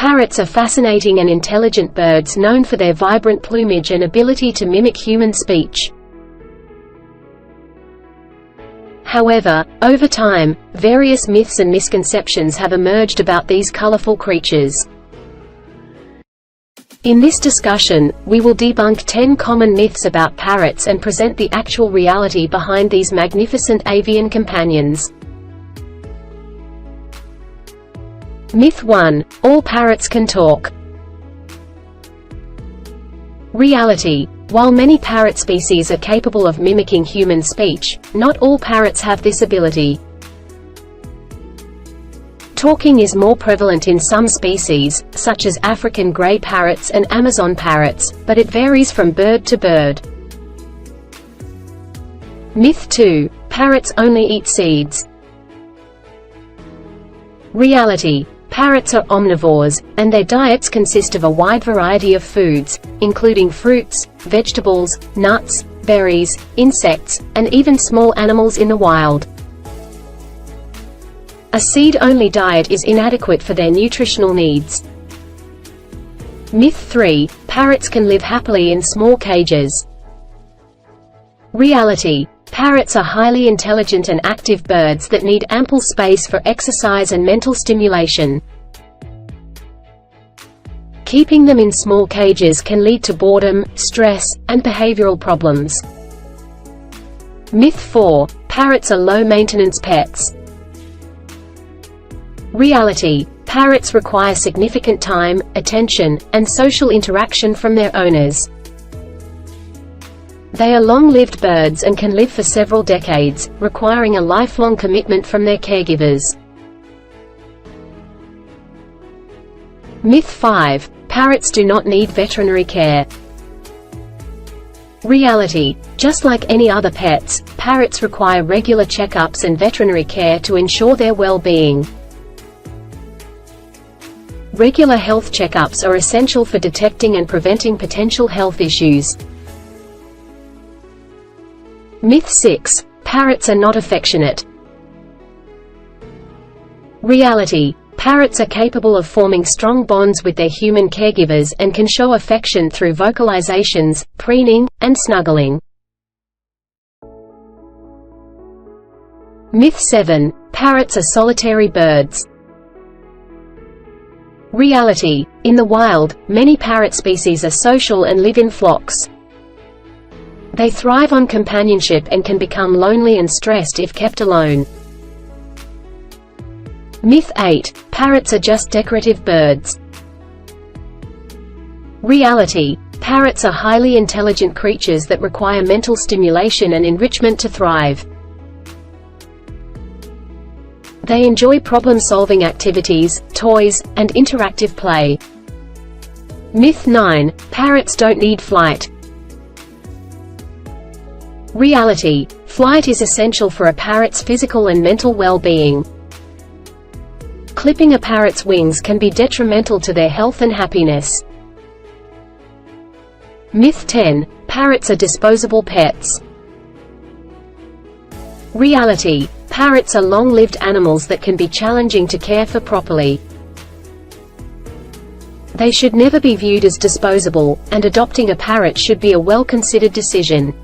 Parrots are fascinating and intelligent birds known for their vibrant plumage and ability to mimic human speech. However, over time, various myths and misconceptions have emerged about these colorful creatures. In this discussion, we will debunk 10 common myths about parrots and present the actual reality behind these magnificent avian companions. Myth 1. All parrots can talk. Reality. While many parrot species are capable of mimicking human speech, not all parrots have this ability. Talking is more prevalent in some species, such as African gray parrots and Amazon parrots, but it varies from bird to bird. Myth 2. Parrots only eat seeds. Reality. Parrots are omnivores, and their diets consist of a wide variety of foods, including fruits, vegetables, nuts, berries, insects, and even small animals in the wild. A seed-only diet is inadequate for their nutritional needs. Myth 3. Parrots can live happily in small cages. Reality. Parrots are highly intelligent and active birds that need ample space for exercise and mental stimulation. Keeping them in small cages can lead to boredom, stress, and behavioral problems. Myth 4. Parrots are low-maintenance pets. Reality. Parrots require significant time, attention, and social interaction from their owners. They are long-lived birds and can live for several decades, requiring a lifelong commitment from their caregivers. Myth 5. Parrots do not need veterinary care. Reality. Just like any other pets, parrots require regular checkups and veterinary care to ensure their well-being. Regular health checkups are essential for detecting and preventing potential health issues. Myth 6. Parrots are not affectionate. Reality. Parrots are capable of forming strong bonds with their human caregivers and can show affection through vocalizations, preening, and snuggling. Myth 7. Parrots are solitary birds. Reality. In the wild, many parrot species are social and live in flocks. They thrive on companionship and can become lonely and stressed if kept alone. Myth 8. Parrots are just decorative birds. Reality. Parrots are highly intelligent creatures that require mental stimulation and enrichment to thrive. They enjoy problem-solving activities, toys, and interactive play. Myth 9. Parrots don't need flight. Reality. Flight is essential for a parrot's physical and mental well-being. Clipping a parrot's wings can be detrimental to their health and happiness. Myth 10. Parrots are disposable pets. Reality. Parrots are long-lived animals that can be challenging to care for properly. They should never be viewed as disposable, and adopting a parrot should be a well-considered decision.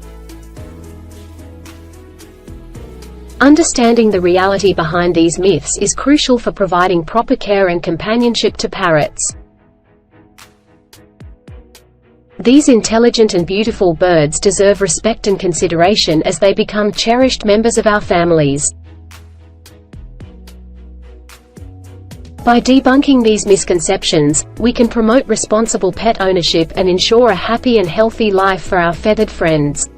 Understanding the reality behind these myths is crucial for providing proper care and companionship to parrots. These intelligent and beautiful birds deserve respect and consideration as they become cherished members of our families. By debunking these misconceptions, we can promote responsible pet ownership and ensure a happy and healthy life for our feathered friends.